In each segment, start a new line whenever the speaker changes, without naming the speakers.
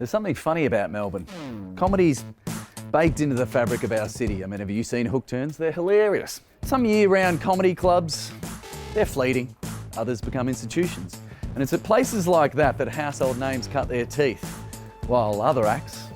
There's something funny about Melbourne. Comedy's baked into the fabric of our city. I mean, have you seen hook turns? They're hilarious. Some year-round comedy clubs, they're fleeting. Others become institutions. And it's at places like that that household names cut their teeth, while other acts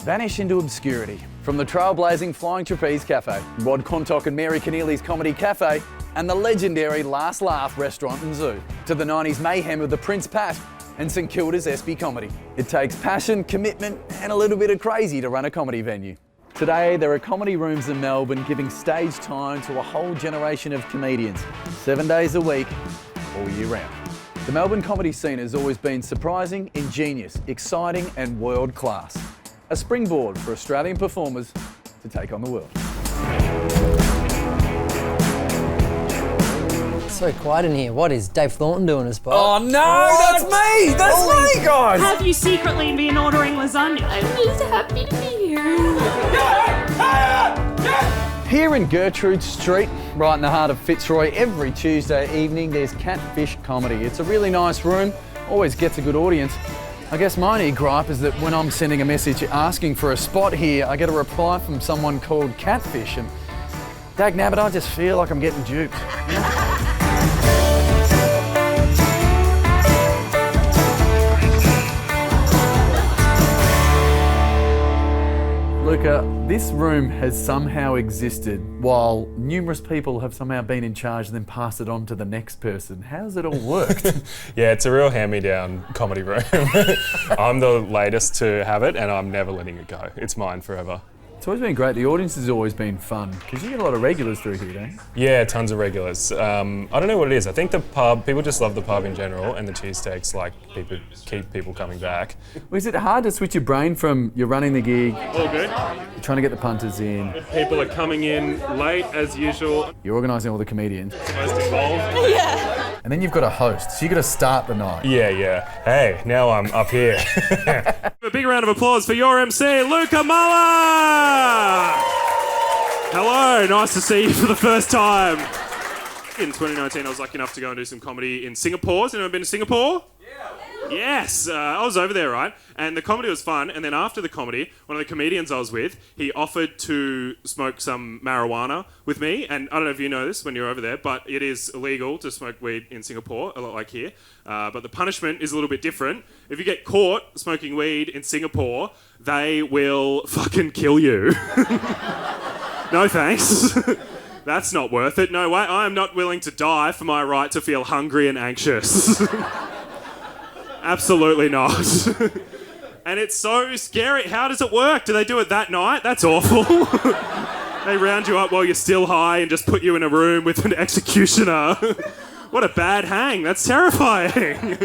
vanish into obscurity. From the trailblazing Flying Trapeze Cafe, Rod Contock and Mary Keneally's Comedy Cafe, and the legendary Last Laugh Restaurant and Zoo, to the 90s mayhem of the Prince Pat and St Kilda's SB Comedy. It takes passion, commitment, and a little bit of crazy to run a comedy venue. Today, there are comedy rooms in Melbourne giving stage time to a whole generation of comedians, 7 days a week, all year round. The Melbourne comedy scene has always been surprising, ingenious, exciting, and world class. A springboard for Australian performers to take on the world.
So quiet in here. What is Dave Thornton doing as well?
Oh no, that's me! That's me, guys!
Have you secretly been ordering lasagna? I'm just happy to be here.
Here in Gertrude Street, right in the heart of Fitzroy, every Tuesday evening there's Catfish Comedy. It's a really nice room, always gets a good audience. I guess my only gripe is that when I'm sending a message asking for a spot here, I get a reply from someone called Catfish, and dagnabbit, I just feel like I'm getting duped. Luka, this room has somehow existed while numerous people have somehow been in charge and then passed it on to the next person. How's it all worked?
Yeah, it's a real hand-me-down comedy room. I'm the latest to have it and I'm never letting it go. It's mine forever.
It's always been great. The audience has always been fun because you get a lot of regulars through here, don't you?
Yeah, tons of regulars. I don't know what it is. I think the pub, people just love the pub in general, and the cheesesteaks, like, keep people coming back.
Was it hard to switch your brain from you're running the gig,
All good.
you're trying to get the punters in,
People are coming in late as usual.
you're organising all the comedians,
Most involved.
and then you've got a host, so you've got to start the night.
Yeah. Hey, now I'm up here.
A big round of applause for your MC, Luka Muller! Hello, nice to see you for the first time. In 2019, I was lucky enough to go and do some comedy in Singapore. Has anyone been to Singapore? Yeah. Yes, I was over there, right? And the comedy was fun. And then after the comedy, one of the comedians I was with, he offered to smoke some marijuana with me. And I don't know if you know this when you're over there, but it is illegal to smoke weed in Singapore, a lot like here. But the punishment is a little bit different. If you get caught smoking weed in Singapore, they will fucking kill you. No thanks. That's not worth it. No way. I am not willing to die for my right to feel hungry and anxious. Absolutely not. And it's so scary. How does it work? Do they do it that night? That's awful. They round you up while you're still high and just put you in a room with an executioner. What a bad hang. That's terrifying.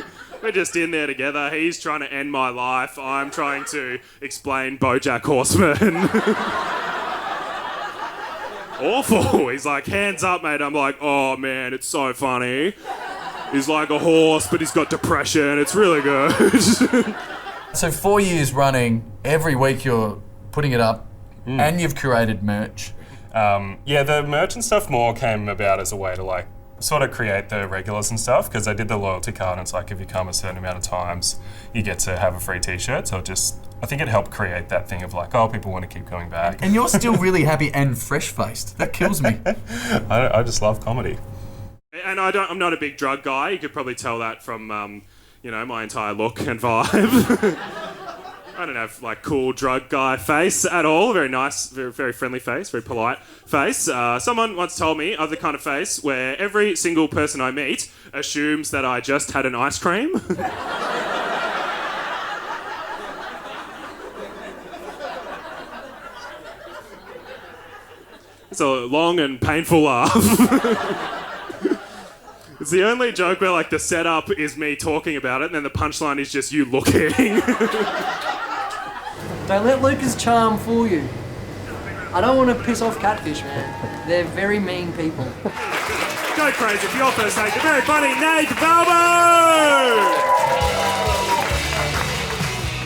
We're just in there together. He's trying to end my life. I'm trying to explain BoJack Horseman. Awful. He's like, hands up, mate. I'm like, oh man, it's so funny. He's like a horse, but he's got depression. It's really good.
So 4 years running, every week you're putting it up, and you've curated merch.
Yeah, the merch and stuff more came about as a way to, like, sort of create the regulars and stuff, because I did the loyalty card, and it's like if you come a certain amount of times, you get to have a free t-shirt. So I think it helped create that thing of like, oh, people want to keep coming back.
And you're still really happy and fresh-faced. That kills me.
I just love comedy.
And I'm not a big drug guy. You could probably tell that from, my entire look and vibe. I don't have like cool drug guy face at all. Very nice, very, very friendly face, very polite face. Someone once told me I'm the kind of face where every single person I meet assumes that I just had an ice cream. It's a long and painful laugh. It's the only joke where like the setup is me talking about it and then the punchline is just you looking.
Don't let Luka's charm fool you. I don't want to piss off Catfish, man. They're very mean people.
Go crazy for your first take. The very funny Nath Valvo!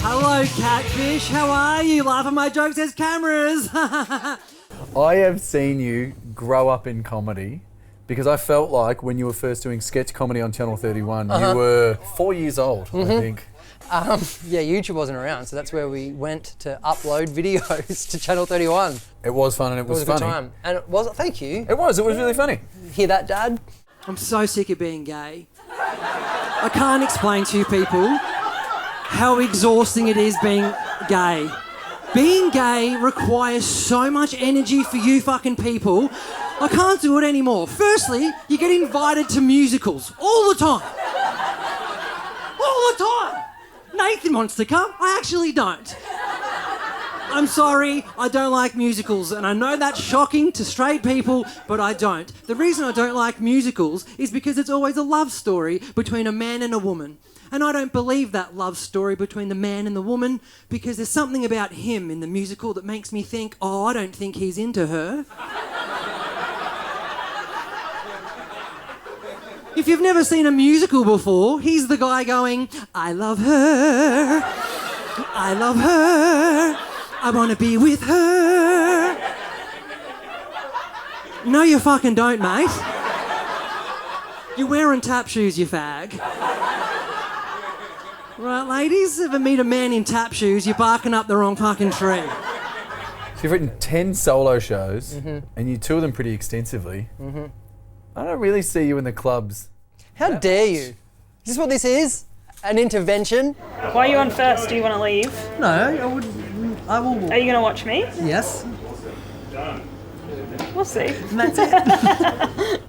Hello, Catfish. How are you? Laugh at my jokes, there's cameras.
I have seen you grow up in comedy because I felt like when you were first doing sketch comedy on Channel 31, you were 4 years old, I think.
Yeah, YouTube wasn't around, so that's where we went to upload videos to Channel 31.
It was fun and it was
It was a
funny.
good time. And it was, thank you.
It was really funny.
Hear that, Dad?
I'm so sick of being gay. I can't explain to you people how exhausting it is being gay. Being gay requires so much energy for you fucking people. I can't do it anymore. Firstly, you get invited to musicals all the time. All the time. Nathan wants to come. I actually don't. I'm sorry, I don't like musicals, and I know that's shocking to straight people, but I don't. The reason I don't like musicals is because it's always a love story between a man and a woman. And I don't believe that love story between the man and the woman because there's something about him in the musical that makes me think, oh, I don't think he's into her. If you've never seen a musical before, he's the guy going, I love her, I love her, I want to be with her. No, you fucking don't, mate. You're wearing tap shoes, you fag. Right, ladies, ever meet a man in tap shoes, you're barking up the wrong fucking tree.
So you've written 10 solo shows and you tour them pretty extensively. I don't really see you in the clubs.
How dare you? Is this what this is? An intervention?
Why are you on first? Do you want to leave?
No, I will.
Are you going to watch me?
Yes.
We'll see.
And that's it.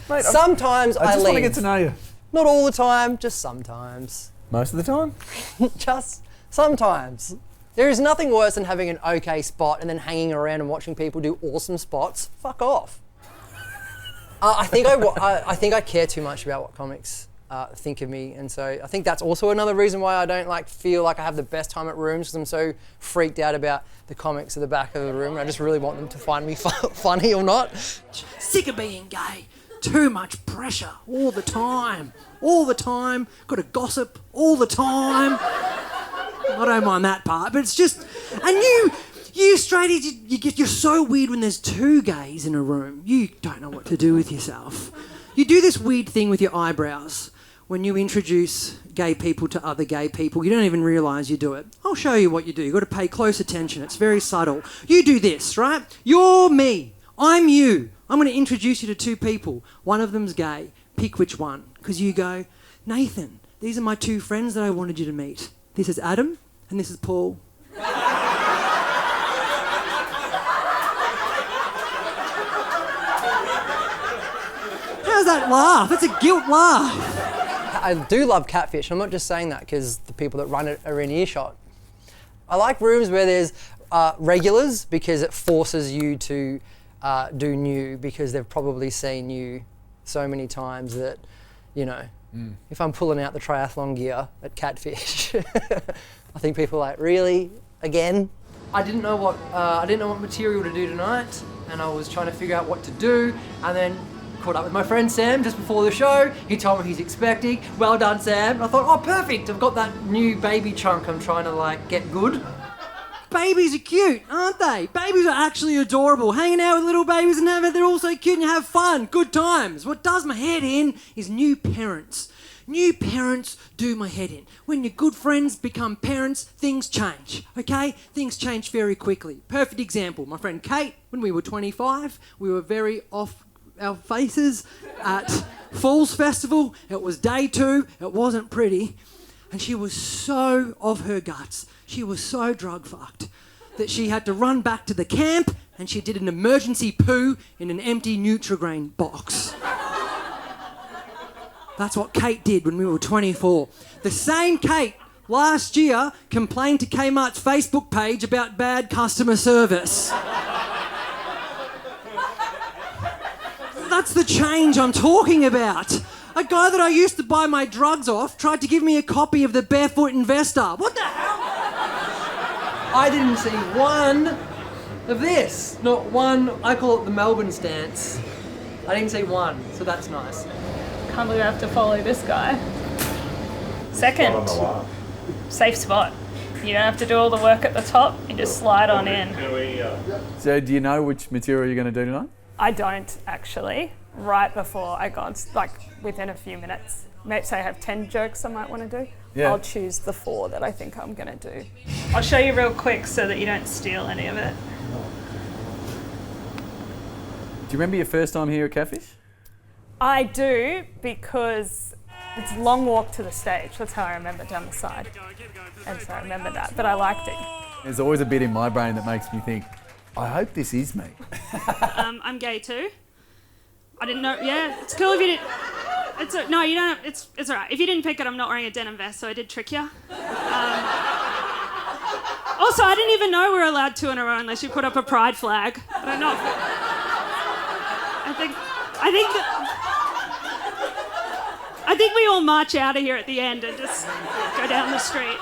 Mate,
Sometimes I
I just
leave.
want to get to know you.
Not all the time, just sometimes.
Most of the time?
Just sometimes. There is nothing worse than having an okay spot and then hanging around and watching people do awesome spots. Fuck off. I think I care too much about what comics think of me, and so I think that's also another reason why I don't feel like I have the best time at Rooms, because I'm so freaked out about the comics at the back of the room. I just really want them to find me funny or not.
Sick of being gay. Too much pressure all the time. All the time. Got to gossip all the time. I don't mind that part, but it's just... And you straighties, you're so weird when there's two gays in a room. You don't know what to do with yourself. You do this weird thing with your eyebrows. When you introduce gay people to other gay people, you don't even realise you do it. I'll show you what you do. You've got to pay close attention. It's very subtle. You do this, right? You're me. I'm you. I'm going to introduce you to two people. One of them's gay. Pick which one. Because you go, Nathan, these are my two friends that I wanted you to meet. This is Adam and this is Paul. How's that laugh? That's a guilt laugh.
I do love Catfish. I'm not just saying that because the people that run it are in earshot. I like rooms where there's regulars because it forces you to do new, because they've probably seen you so many times that, you know, if I'm pulling out the triathlon gear at Catfish, I think people are like, really? Again? I didn't know what material to do tonight, and I was trying to figure out what to do, and then caught up with my friend Sam just before the show. He told me he's expecting. Well done, Sam. And I thought, oh, perfect. I've got that new baby chunk I'm trying to get good. Babies are cute, aren't they? Babies are actually adorable. Hanging out with little babies and they're all so cute and you have fun, good times. What does my head in is new parents. New parents do my head in. When your good friends become parents, things change, okay? Things change very quickly. Perfect example, my friend Kate, when we were 25, we were very off our faces at Falls Festival. It was day 2, it wasn't pretty, and she was so off her guts. She was so drug fucked that she had to run back to the camp and she did an emergency poo in an empty Nutrigrain box. That's what Kate did when we were 24. The same Kate last year complained to Kmart's Facebook page about bad customer service. That's the change I'm talking about. A guy that I used to buy my drugs off tried to give me a copy of The Barefoot Investor. What the hell? I didn't see one of this. Not one. I call it the Melbourne stance. I didn't see one, so that's nice.
Can't believe I have to follow this guy. Second, safe spot. You don't have to do all the work at the top, you just slide on in.
So do you know which material you're going to do tonight?
I don't actually. Right before I got, within a few minutes. Maybe say I have 10 jokes I might want to do.
Yeah.
I'll choose the 4 that I think I'm going to do. I'll show you real quick so that you don't steal any of it.
Do you remember your first time here at Catfish?
I do, because it's a long walk to the stage. That's how I remember, down the side. And so I remember that, but I liked it.
There's always a bit in my brain that makes me think, I hope this is me.
I'm gay too. I didn't know. Yeah, it's cool if you didn't. No, you don't. It's all right. If you didn't pick it, I'm not wearing a denim vest, so I did trick you. Also, I didn't even know we were allowed 2 in a row unless you put up a pride flag. But I'm not. I think we all march out of here at the end and just go down the street.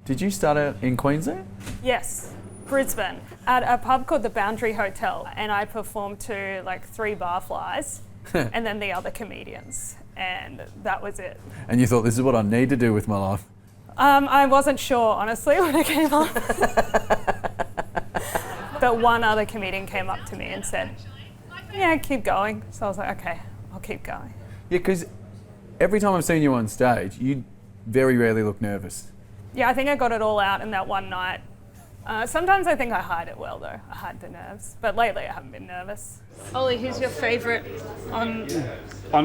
Did you start out in Queensland?
Yes, Brisbane, at a pub called the Boundary Hotel, and I performed to like 3 barflies and then the other comedians, and that was it.
And you thought, this is what I need to do with my life?
I wasn't sure, honestly, when it came up. But one other comedian came up to me and said, yeah, keep going. So I was like, okay, I'll keep going.
Yeah, because every time I've seen you on stage, you very rarely look nervous.
Yeah, I think I got it all out in that one night. Sometimes I think I hide it well, though. I hide the nerves. But lately I haven't been nervous. Ollie, who's your favourite on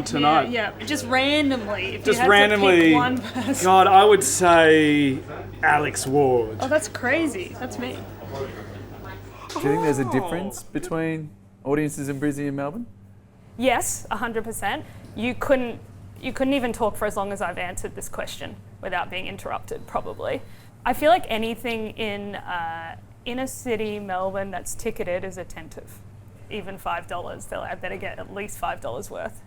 tonight?
Yeah, just randomly. If
Just
you had
randomly.
to pick one person.
God, I would say Alex Ward.
Oh, that's crazy. That's me.
Do you think there's a difference between audiences in Brisbane and Melbourne?
Yes, 100%. You couldn't even talk for as long as I've answered this question without being interrupted, probably. I feel like anything in inner city Melbourne that's ticketed is attentive. Even $5, they're like, I better get at least $5 worth.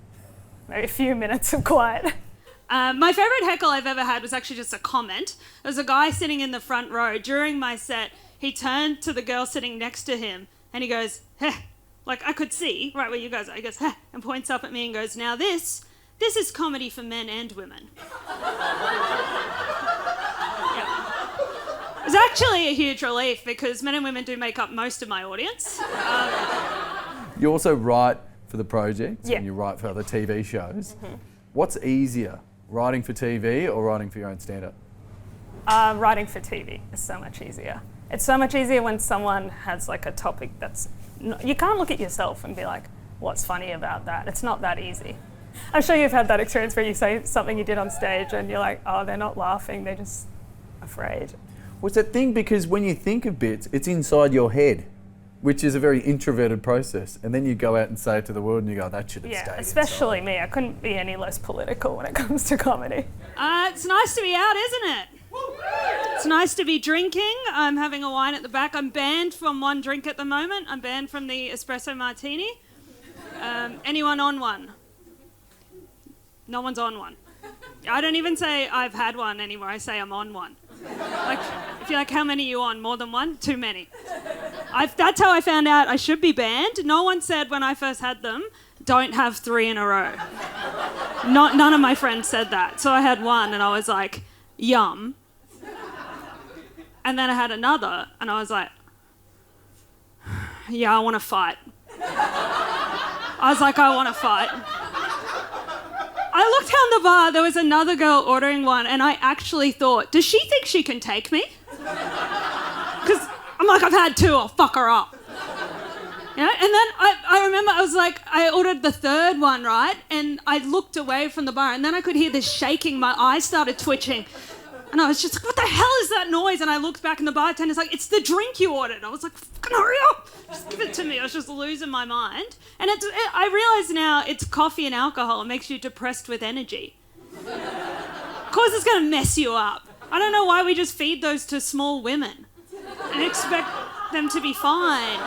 Maybe a few minutes of quiet.
My favourite heckle I've ever had was actually just a comment. There was a guy sitting in the front row. During my set, he turned to the girl sitting next to him and he goes, heh. Like I could see right where you guys are. He goes, heh, and points up at me and goes, now this is comedy for men and women. It was actually a huge relief because men and women do make up most of my audience.
You also write for the project
Yeah.
and you write for other TV shows. What's easier, writing for TV or writing for your own stand-up?
Writing for TV is so much easier. It's so much easier when someone has like a topic that's... You can't look at yourself and be like, what's funny about that? It's not that easy. I'm sure you've had that experience where you say something you did on stage and you're like, oh, they're not laughing, they're just afraid.
Well, it's that thing because when you think of bits, it's inside your head, which is a very introverted process. And then you go out and say it to the world and you go, that should have stayed
especially
inside.
me. I couldn't be any less political when it comes to comedy.
It's nice to be out, isn't it? It's nice to be drinking. I'm having a wine at the back. I'm banned from one drink at the moment. I'm banned from the espresso martini. Anyone on one? No one's on one. I don't even say I've had one anymore. I say I'm on one. Like, if you're like, how many are you on? More than one? Too many. That's how I found out I should be banned. No one said when I first had them, don't have 3 in a row. None of my friends said that. So I had one and I was like, yum. And then I had another and I was like, yeah, I want to fight. I was like, I want to fight. I looked down the bar, there was another girl ordering one, and I actually thought, does she think she can take me? Because I'm like, I've had 2, I'll fuck her up. You know? And then I remember I was like, I ordered the 3rd one, right? And I looked away from the bar, and then I could hear this shaking, my eyes started twitching. And I was just like, what the hell is that noise? And I looked back and the bartender's like, it's the drink you ordered. I was like, fucking hurry up. Just give it to me. I was just losing my mind. And I realise now it's coffee and alcohol. It makes you depressed with energy. Of course it's going to mess you up. I don't know why we just feed those to small women and expect them to be fine.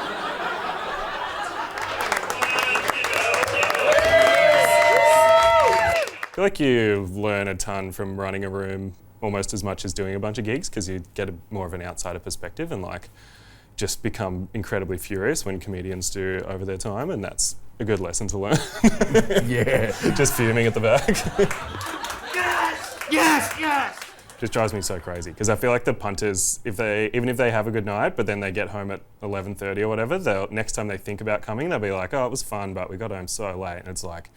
I feel like you learn a ton from running a room almost as much as doing a bunch of gigs because you get more of an outsider perspective and like just become incredibly furious when comedians do over their time, and that's a good lesson to learn.
Yeah.
Just fuming at the back.
Yes!
Just drives me so crazy because I feel like the punters, even if they have a good night, but then they get home at 11:30 or whatever, next time they think about coming, they'll be like, oh, it was fun, but we got home so late. And it's like,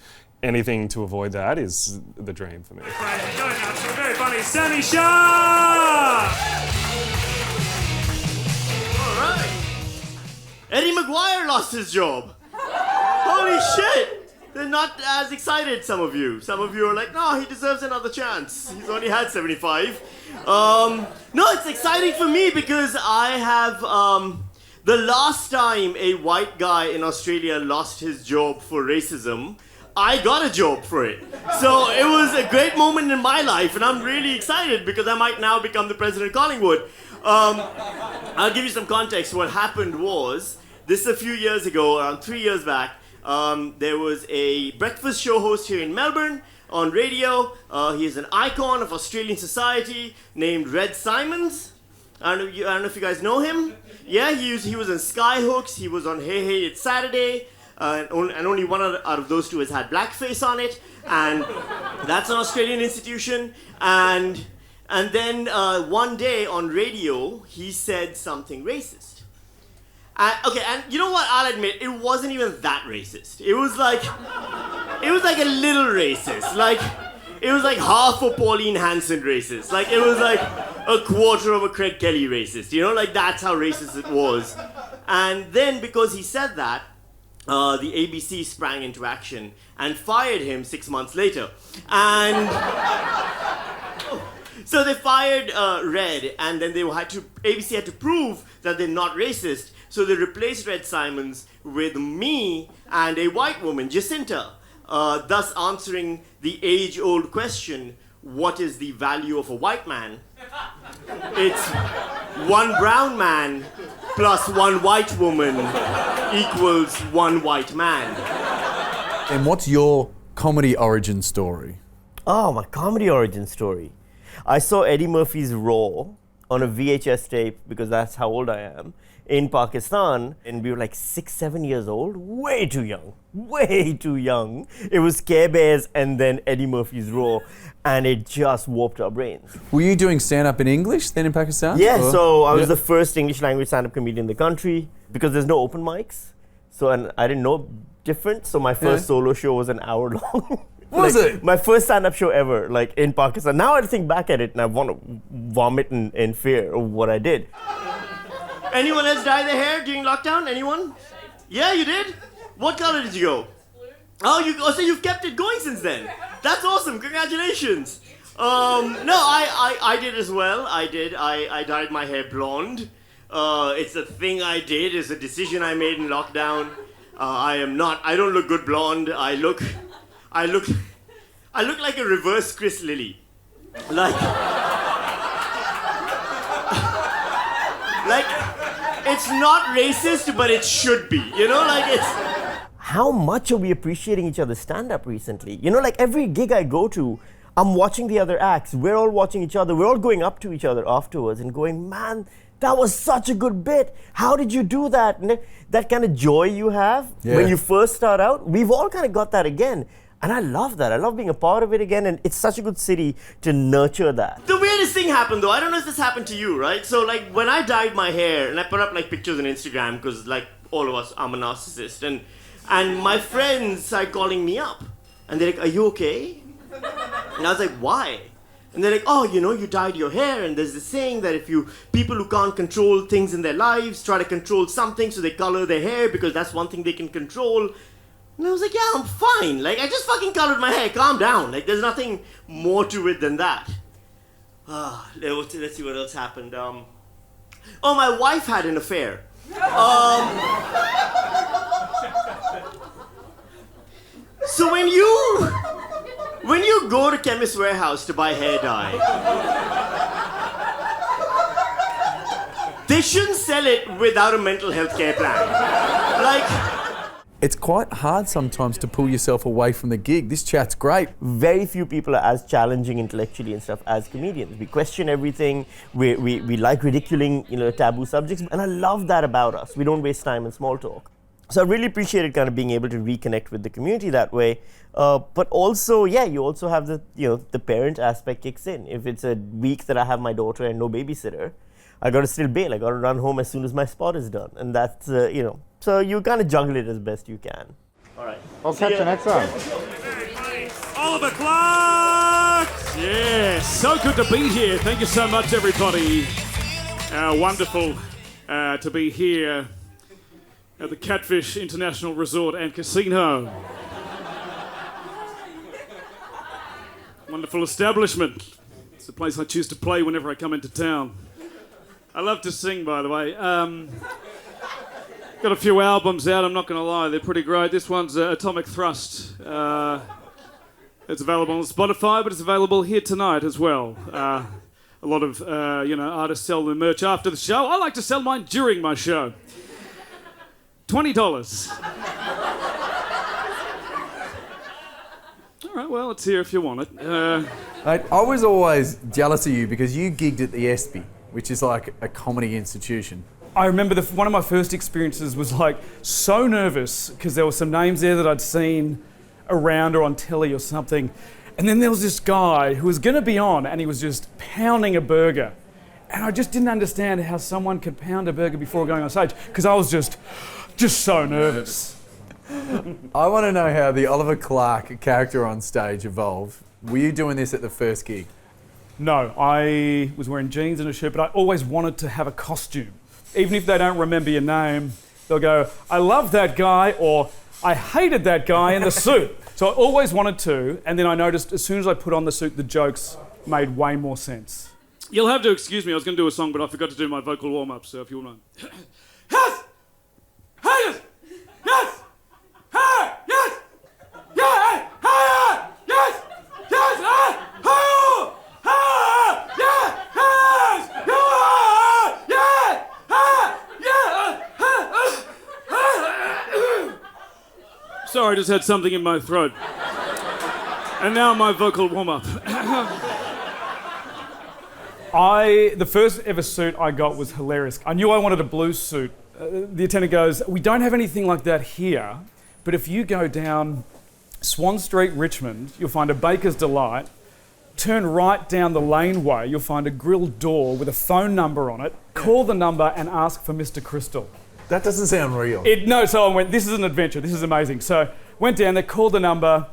anything to avoid that is the dream for me.
Right, going out to a very funny Sami Shah!
Alright. Eddie Maguire lost his job. Holy shit! They're not as excited, some of you. Some of you are like, no, he deserves another chance. He's only had 75. No, it's exciting for me because I have, the last time a white guy in Australia lost his job for racism, I got a job for it. So it was a great moment in my life, and I'm really excited because I might now become the president of Collingwood. I'll give you some context. What happened was, this is a few years ago, around 3 years back, there was a breakfast show host here in Melbourne on radio. He is an icon of Australian society named Red Simons. I don't know if you guys know him. Yeah, he was on Skyhooks. He was on Hey Hey It's Saturday. And only one out of those two has had blackface on it. And that's an Australian institution. And then one day on radio, he said something racist. And you know what? I'll admit, it wasn't even that racist. It was like a little racist. Like, it was like half a Pauline Hanson racist. Like, it was like a quarter of a Craig Kelly racist. You know, like that's how racist it was. And then because he said that, the ABC sprang into action and fired him 6 months later. And so they fired Red, and then ABC had to prove that they're not racist. So they replaced Red Simons with me and a white woman, Jacinta, thus answering the age-old question, what is the value of a white man? It's one brown man plus one white woman equals one white man.
And what's your comedy origin story?
Oh, my comedy origin story. I saw Eddie Murphy's Raw on a VHS tape, because that's how old I am, in Pakistan, and we were like 6, 7 years old. Way too young. It was Care Bears and then Eddie Murphy's Raw, and it just warped our brains.
Were you doing stand-up in English then in Pakistan?
Yeah, so I was the first English language stand-up comedian in the country, because there's no open mics. So, and I didn't know different, so my first solo show was an hour long.
Was it?
My first stand-up show ever, like in Pakistan. Now I think back at it and I want to vomit in fear of what I did. Anyone else dye their hair during lockdown? Anyone? Yeah, you did? What color did you go? Blue. So you've kept it going since then. That's awesome. Congratulations. No, I did as well. I dyed my hair blonde. It's a thing I did. It's a decision I made in lockdown. I don't look good blonde. I look like a reverse Chris Lilly. Like, it's not racist, but it should be. You know, like it's... How much are we appreciating each other's stand-up recently? You know, like every gig I go to, I'm watching the other acts. We're all watching each other. We're all going up to each other afterwards and going, man, that was such a good bit. How did you do that? And that kind of joy you have when you first start out, we've all kind of got that again. And I love that. I love being a part of it again, and it's such a good city to nurture that. The weirdest thing happened though, I don't know if this happened to you, right? So like when I dyed my hair, and I put up like pictures on Instagram, because like all of us, I'm a narcissist, and my friends started calling me up. And they're like, are you okay? And I was like, why? And they're like, oh, you know, you dyed your hair, and there's this saying that if people who can't control things in their lives try to control something, so they color their hair because that's one thing they can control. And I was like, yeah, I'm fine. Like, I just fucking colored my hair. Calm down. Like, there's nothing more to it than that. Let's see what else happened. My wife had an affair. So when you go to Chemist Warehouse to buy hair dye, they shouldn't sell it without a mental health care plan. Like...
It's quite hard sometimes to pull yourself away from the gig. This chat's great.
Very few people are as challenging intellectually and stuff as comedians. We question everything. We like ridiculing, taboo subjects. And I love that about us. We don't waste time in small talk. So I really appreciated kind of being able to reconnect with the community that way. But also, you also have the parent aspect kicks in. If it's a week that I have my daughter and no babysitter, I got to still bail. I got to run home as soon as my spot is done. And that's, So you kind of juggle it as best you can. All right.
I'll catch you next time.
Oliver Clark! Yeah, so good to be here. Thank you so much, everybody. Wonderful to be here at the Catfish International Resort and Casino. Wonderful establishment. It's the place I choose to play whenever I come into town. I love to sing, by the way. Got a few albums out, I'm not going to lie. They're pretty great. This one's Atomic Thrust. It's available on Spotify, but it's available here tonight as well. A lot of, artists sell their merch after the show. I like to sell mine during my show. $20. All right, well, it's here if you want it.
Mate, I was always jealous of you because you gigged at the ESPY, which is like a comedy institution.
I remember one of my first experiences was like so nervous because there were some names there that I'd seen around or on telly or something. And then there was this guy who was going to be on and he was just pounding a burger. And I just didn't understand how someone could pound a burger before going on stage because I was just so nervous.
I want to know how the Oliver Clark character on stage evolved. Were you doing this at the first gig?
No, I was wearing jeans and a shirt, but I always wanted to have a costume. Even if they don't remember your name, they'll go, I love that guy, or I hated that guy in the suit. So I always wanted to, and then I noticed as soon as I put on the suit, the jokes made way more sense.
You'll have to excuse me, I was going to do a song, but I forgot to do my vocal warm-up, so if you want to... Yes! Yes! Yes! Hey! Yes! Yeah! Hey! Yes! Yes! Hey! Oh! Ah! Yeah! Yes! Yeah! Yeah! Yeah! Sorry, I just had something in my throat. And now my vocal warm-up.
The first ever suit I got was hilarious. I knew I wanted a blue suit. The attendant goes, we don't have anything like that here, but if you go down Swan Street, Richmond, you'll find a Baker's Delight. Turn right down the laneway, you'll find a grilled door with a phone number on it. Call the number and ask for Mr. Crystal.
That doesn't sound real.
No, so I went, this is an adventure, this is amazing. So went down there, called the number.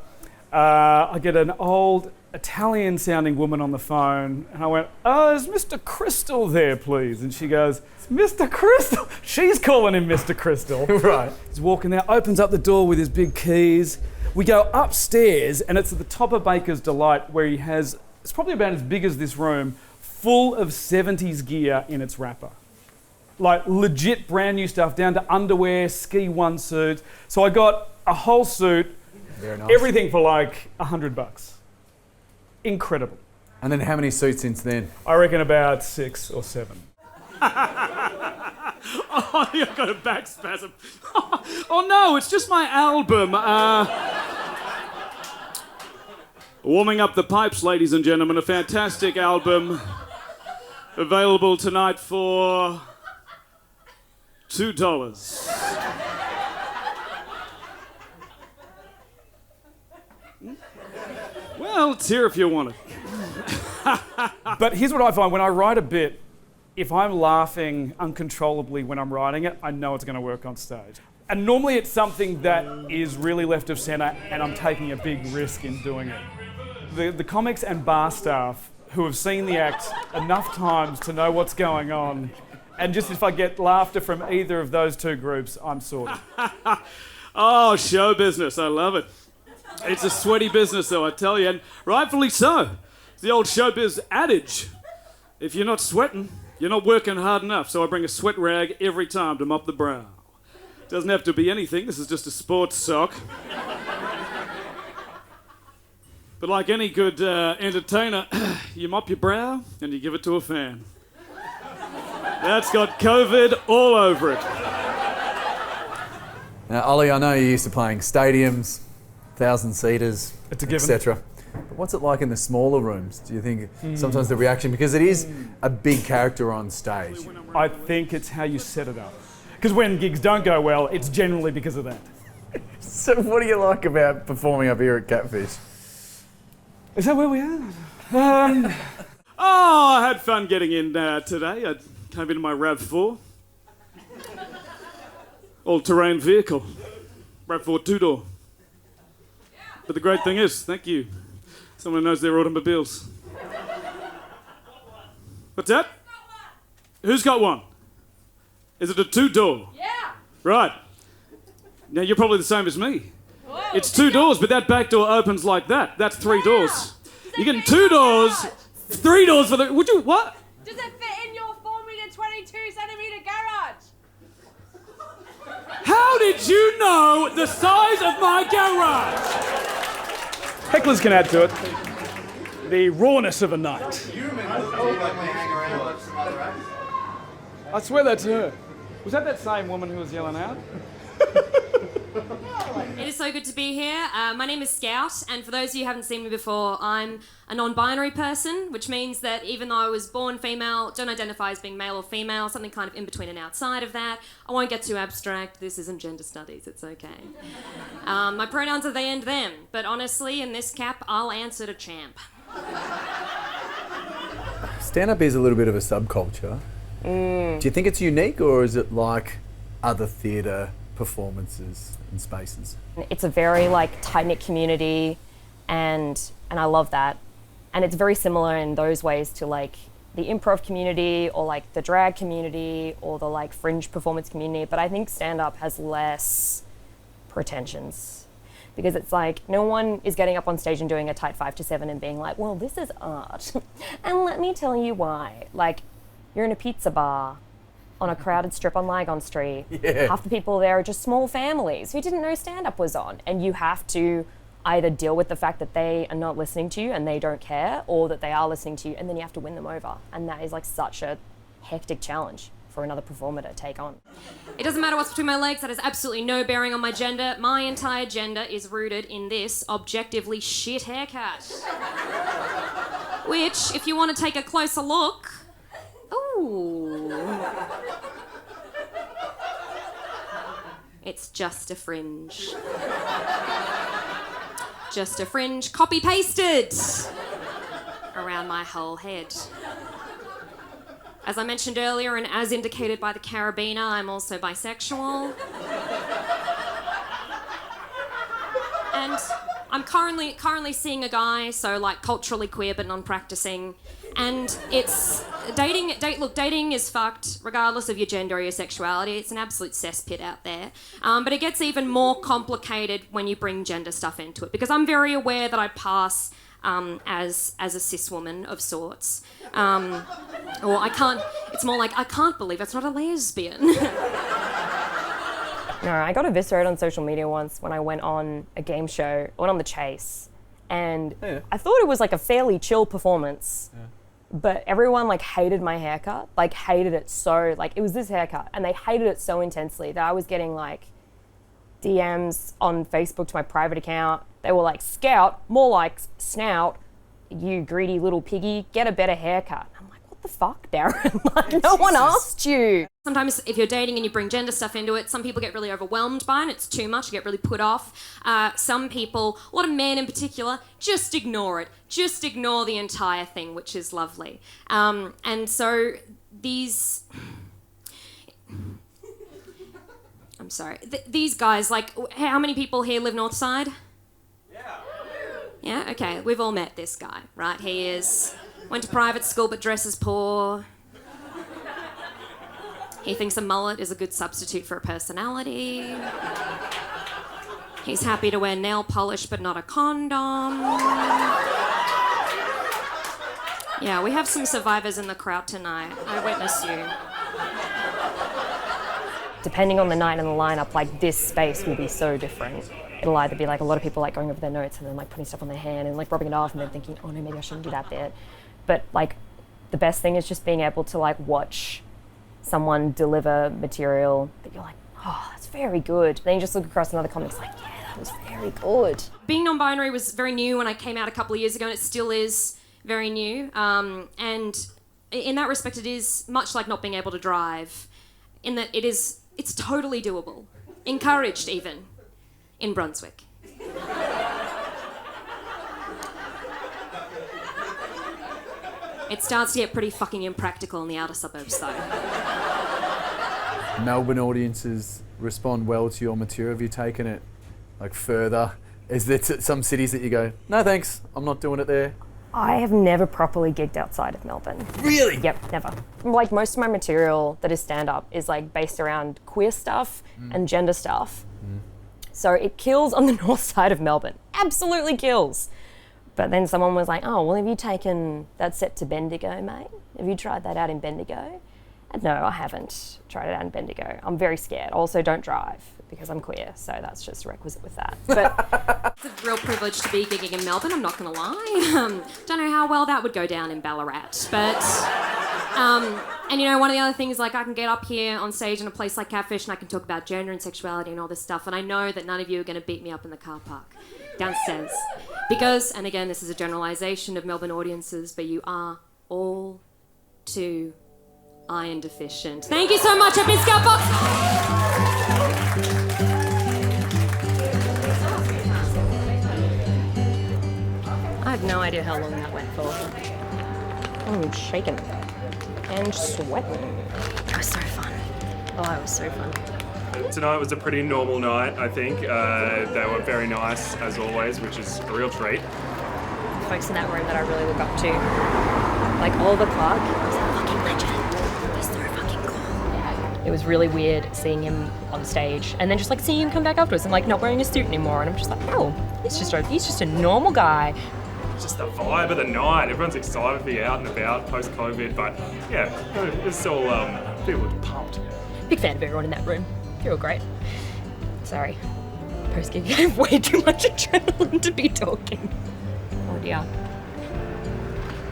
I get an old Italian-sounding woman on the phone, and I went, is Mr. Crystal there, please? And she goes, Mr. Crystal? She's calling him Mr. Crystal.
Right.
He's walking there, opens up the door with his big keys. We go upstairs, and it's at the top of Baker's Delight where he has, it's probably about as big as this room, full of 70s gear in its wrapper. Like legit brand new stuff, down to underwear, ski one suit. So I got a whole suit,
very nice.
Everything for like $100. Incredible.
And then how many suits since then?
I reckon about 6 or 7.
Oh, I got a back spasm. Oh no, it's just my album. Warming Up the Pipes, ladies and gentlemen. A fantastic album. Available tonight for $2. Well, it's here if you want it.
But here's what I find. When I write a bit, if I'm laughing uncontrollably when I'm writing it, I know it's going to work on stage. And normally it's something that is really left of centre and I'm taking a big risk in doing it. The comics and bar staff who have seen the act enough times to know what's going on, and just if I get laughter from either of those two groups, I'm sorted.
Oh, show business. I love it. It's a sweaty business, though, I tell you, and rightfully so. It's the old showbiz adage. If you're not sweating, you're not working hard enough. So I bring a sweat rag every time to mop the brow. Doesn't have to be anything. This is just a sports sock. But like any good entertainer, you mop your brow and you give it to a fan. That's got COVID all over it.
Now, Ollie, I know you're used to playing stadiums, 1,000-seaters, etc. But what's it like in the smaller rooms? Do you think sometimes the reaction, because it is a big character on stage?
I think it's how you set it up. Because when gigs don't go well, it's generally because of that.
So what do you like about performing up here at Catfish?
Is that where we are?
Oh, I had fun getting in today. I came in my RAV4. All-terrain vehicle. RAV4 two-door. But the great thing is, thank you.
Someone knows their automobiles. What's that? Who's got one? Is it a 2-door?
Yeah.
Right. Now, you're probably the same as me. Whoa. It's 2 doors, but that back door opens like that. That's 3 doors. You're getting 2 doors, 3 doors for the... Would you... What?
Does it fit in your 4-metre, 22-centimetre garage?
How did you know the size of my garage?
Hecklers can add to it. The rawness of a night. I swear that's her. Was that same woman who was yelling out?
It is so good to be here. My name is Scout, and for those of you who haven't seen me before, I'm a non-binary person, which means that even though I was born female, don't identify as being male or female, something kind of in between and outside of that. I won't get too abstract. This isn't gender studies. It's okay. My pronouns are they and them, but honestly, in this cap, I'll answer to champ.
Stand-up is a little bit of a subculture. Do you think it's unique, or is it like other theatre performances and spaces?
It's a very tight-knit community, and I love that. And it's very similar in those ways to the improv community or the drag community or the fringe performance community, but I think stand-up has less pretensions. Because it's no one is getting up on stage and doing a tight 5 to 7 and being like, well, this is art. And let me tell you why. You're in a pizza bar on a crowded strip on Lygon Street. Yeah. Half the people there are just small families who didn't know stand-up was on. And you have to either deal with the fact that they are not listening to you and they don't care, or that they are listening to you, and then you have to win them over. And that is such a hectic challenge for another performer to take on.
It doesn't matter what's between my legs. That has absolutely no bearing on my gender. My entire gender is rooted in this objectively shit haircut. Which, if you want to take a closer look... Ooh. It's just a fringe. Just a fringe copy-pasted around my whole head. As I mentioned earlier, and as indicated by the carabiner, I'm also bisexual. And I'm currently seeing a guy, so culturally queer but non-practicing. And it's dating is fucked regardless of your gender or your sexuality. It's an absolute cesspit out there. But it gets even more complicated when you bring gender stuff into it, because I'm very aware that I pass as a cis woman of sorts. Or I can't, it's more I can't believe it's not a lesbian.
No, I got eviscerated on social media once when I went on a game show, went on The Chase, and I thought it was a fairly chill performance, but everyone hated my haircut, hated it so, it was this haircut, and they hated it so intensely that I was getting DMs on Facebook to my private account. They were Scout, more like Snout, you greedy little piggy, get a better haircut. I'm like, what the fuck, Darren? No one asked you.
Sometimes if you're dating and you bring gender stuff into it, some people get really overwhelmed by it, it's too much, you get really put off. Some people, a lot of men in particular, just ignore it. Just ignore the entire thing, which is lovely. And so these... I'm sorry. These guys, how many people here live north side? Yeah, okay, we've all met this guy, right? He went to private school but dresses poor. He thinks a mullet is a good substitute for a personality. He's happy to wear nail polish but not a condom. Yeah, we have some survivors in the crowd tonight. I witness you.
Depending on the night and the lineup, this space will be so different. It'll either be a lot of people going over their notes and then putting stuff on their hand and rubbing it off and then thinking, oh no, maybe I shouldn't do that bit. But the best thing is just being able to watch someone deliver material that you're oh, that's very good. Then you just look across another comic, yeah, that was very good.
Being non-binary was very new when I came out a couple of years ago, and it still is very new. And in that respect, it is much like not being able to drive, in that it's totally doable. Encouraged even, in Brunswick. It starts to get pretty fucking impractical in the outer suburbs, though.
Melbourne audiences respond well to your material. Have you taken it further Is there some cities that you go, no thanks, I'm not doing it there?
I have never properly gigged outside of Melbourne.
Really?
Yep, never. Like most of my material that is stand-up is like based around queer stuff and gender stuff. So it kills on the north side of Melbourne. Absolutely kills. But then someone was like, oh, well, have you taken that set to Bendigo, mate? Have you tried that out in Bendigo? And no, I haven't tried it out in Bendigo. I'm very scared. I also don't drive because I'm queer, so that's just a requisite with that. But
It's a real privilege to be gigging in Melbourne, I'm not going to lie. Don't know how well that would go down in Ballarat, but... and you know, one of the other things, like, I can get up here on stage in a place like Catfish and I can talk about gender and sexuality and all this stuff, and I know that none of you are going to beat me up in the car park downstairs. Because, and again, this is a generalisation of Melbourne audiences, but you are all too iron deficient. Thank you so much. I've been Scout Boxall.
I have no idea how long that went for. I'm shaking and sweating. It was so fun. Oh, it was so fun.
Tonight was a pretty normal night, I think. They were very nice, as always, which is a real treat.
The folks in that room that I really look up to, like Oliver Clark, he's a fucking legend. He's so fucking cool. It was really weird seeing him on stage and then just like seeing him come back afterwards and like not wearing a suit anymore. And I'm just like, oh, he's just a normal guy.
Just the vibe of the night. Everyone's excited to be out and about post-COVID, but yeah, it's still people are pumped.
Big fan of everyone in that room. You're all great. Sorry. Post-gig, I have way too much adrenaline to be talking. Oh dear.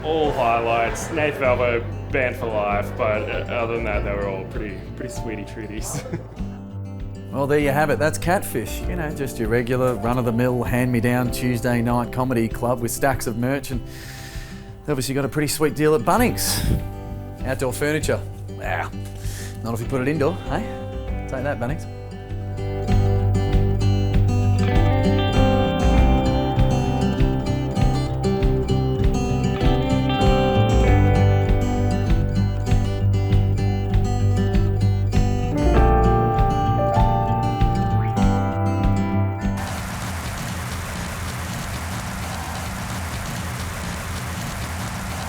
All highlights. Nath Valvo, banned for life, but other than that, they were all pretty sweetie treaties.
Well, there you have it. That's Catfish. You know, just your regular run-of-the-mill, hand-me-down Tuesday night comedy club with stacks of merch, and they obviously got a pretty sweet deal at Bunnings. Outdoor furniture. Wow. Not if you put it indoor, hey? Take that, Bunnings.